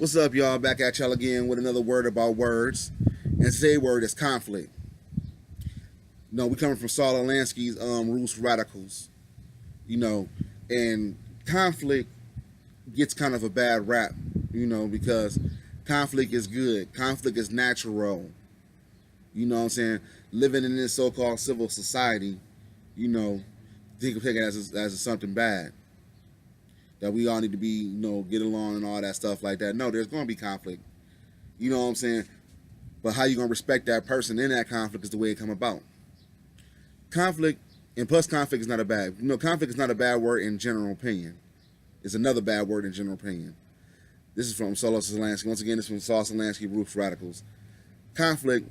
What's up, y'all? Back at y'all again with another word about words. And today's word is conflict. We coming from Saul Alinsky's Rules for Radicals. And conflict gets kind of a bad rap, because conflict is good. Conflict is natural. You know what I'm saying? Living in this so-called civil society, think of it as something bad. That we all need to be, get along and all that stuff like that. No, there's going to be conflict. You know what I'm saying? But how you going to respect that person in that conflict is the way it come about. Conflict, and plus conflict is not a bad, conflict is not a bad word in general opinion. It's another bad word in general opinion. This is from Saul Alinsky. Once again, this is from Saul Alinsky, Rules for Radicals. Conflict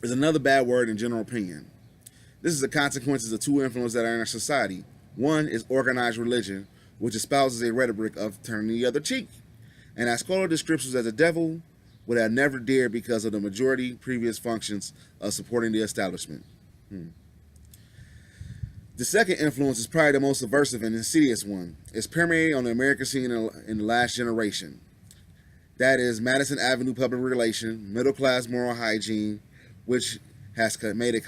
is another bad word in general opinion. This is the consequences of two influences that are in our society. One is organized religion, which espouses a rhetoric of turning the other cheek, and as scholar descriptions as the devil would have never dared because of the majority previous functions of supporting the establishment. The second influence is probably the most subversive and insidious one. It's permeating on the American scene in the last generation. That is Madison Avenue public relation, middle class moral hygiene, which has made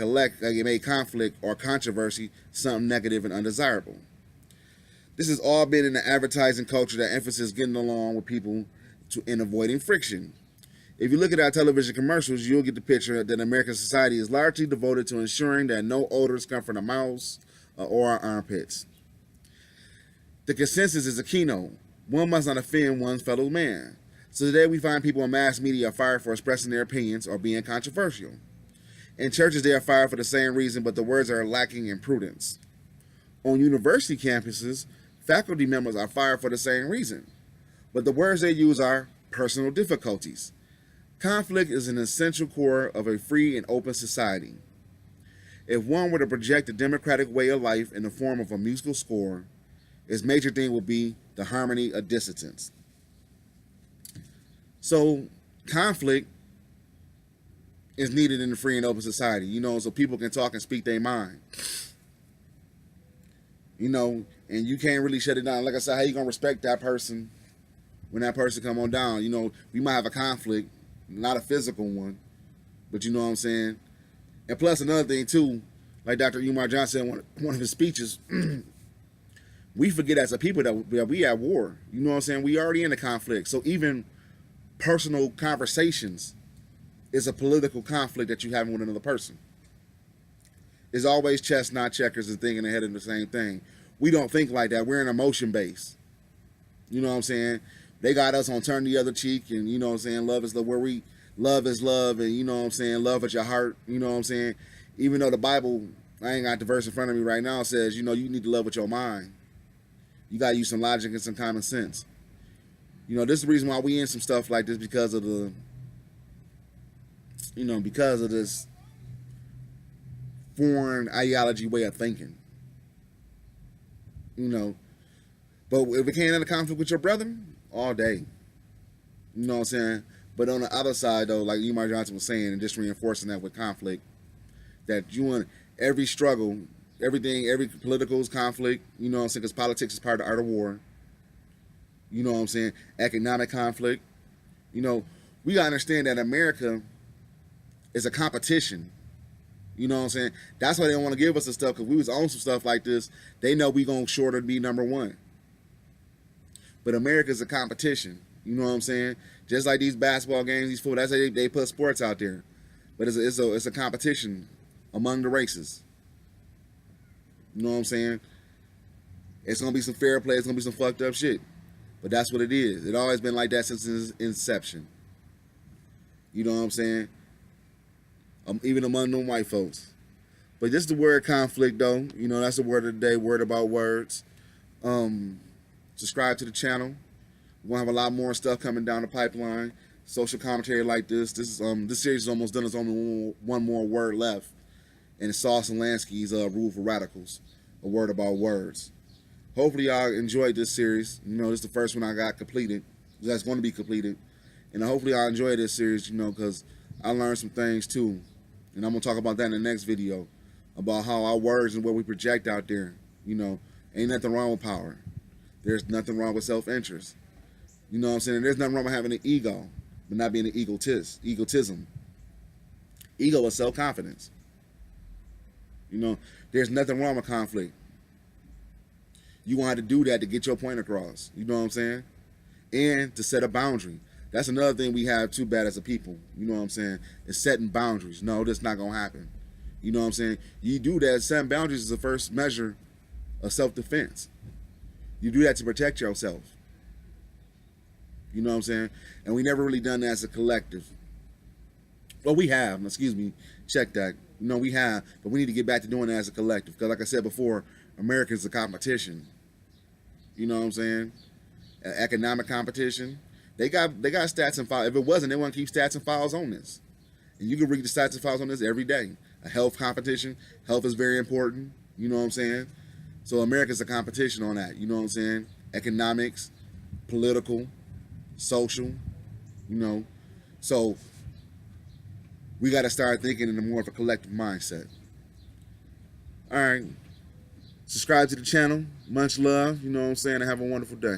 conflict or controversy something negative and undesirable. This has all been in the advertising culture that emphasizes getting along with people and avoiding friction. If you look at our television commercials, you'll get the picture that American society is largely devoted to ensuring that no odors come from the mouths or our armpits. The consensus is a keynote. One must not offend one's fellow man. So today we find people in mass media are fired for expressing their opinions or being controversial. In churches, they are fired for the same reason, but the words are lacking in prudence. On university campuses, faculty members are fired for the same reason, but the words they use are personal difficulties. Conflict is an essential core of a free and open society. If one were to project a democratic way of life in the form of a musical score, its major theme would be the harmony of dissonance. So conflict is needed in a free and open society, so people can talk and speak their mind. And you can't really shut it down. Like I said, how you gonna respect that person when that person come on down? We might have a conflict, not a physical one, but you know what I'm saying? And plus another thing too, like Dr. Umar Johnson said in one of his speeches, we forget as a people that we at war. You know what I'm saying? We already in a conflict. So even personal conversations is a political conflict that you have with another person. It's always chess, not checkers, and thinking ahead of the same thing. We don't think like that. We're an emotion base. You know what I'm saying? They got us on turn the other cheek, and you know what I'm saying? Love is love, and you know what I'm saying? Love at your heart, you know what I'm saying? Even though the Bible, I ain't got the verse in front of me right now, says, you need to love with your mind. You got to use some logic and some common sense. This is the reason why we in some stuff like this because of this foreign ideology way of thinking. But if it can't end a conflict with your brother, all day. You know what I'm saying? But on the other side, though, like Umar Johnson was saying, and just reinforcing that with conflict, that you want every struggle, every political conflict, you know what I'm saying? Because politics is part of the art of war. You know what I'm saying? Economic conflict. We got to understand that America is a competition. You know what I'm saying? That's why they don't want to give us the stuff, because we was on some stuff like this. They know we going to short or be number one. But America's a competition. You know what I'm saying? Just like these basketball games, these football, that's how they put sports out there. But it's a competition among the races. You know what I'm saying? It's going to be some fair play. It's going to be some fucked up shit. But that's what it is. It's always been like that since its inception. You know what I'm saying? Even among them white folks. But this is the word conflict, though. That's the word of the day, word about words. Subscribe to the channel. We're going to have a lot more stuff coming down the pipeline. Social commentary like this. This series is almost done. There's only one more word left. And it's Saul Alinsky's Rule for Radicals. A word about words. Hopefully y'all enjoyed this series. This is the first one I got completed. That's going to be completed. And hopefully y'all enjoy this series, because I learned some things too. And I'm going to talk about that in the next video. About how our words and what we project out there. Ain't nothing wrong with power. There's nothing wrong with self-interest. You know what I'm saying? There's nothing wrong with having an ego, but not being an egotism. Ego is self-confidence. You know, there's nothing wrong with conflict. You want to do that to get your point across. You know what I'm saying? And to set a boundary. That's another thing we have too bad as a people. You know what I'm saying? Is setting boundaries. No, that's not going to happen. You know what I'm saying? You do that. Setting boundaries is the first measure of self-defense. You do that to protect yourself. You know what I'm saying? And we never really done that as a collective. Well, we have. Excuse me. Check that. You know, we have. But we need to get back to doing that as a collective. Because like I said before, America's a competition. You know what I'm saying? Economic competition. They got stats and files. If it wasn't, they want to keep stats and files on this. And you can read the stats and files on this every day. A health competition. Health is very important. You know what I'm saying? So America's a competition on that. You know what I'm saying? Economics, political, social, you know. So we got to start thinking in a more of a collective mindset. All right. Subscribe to the channel. Much love. You know what I'm saying? And have a wonderful day.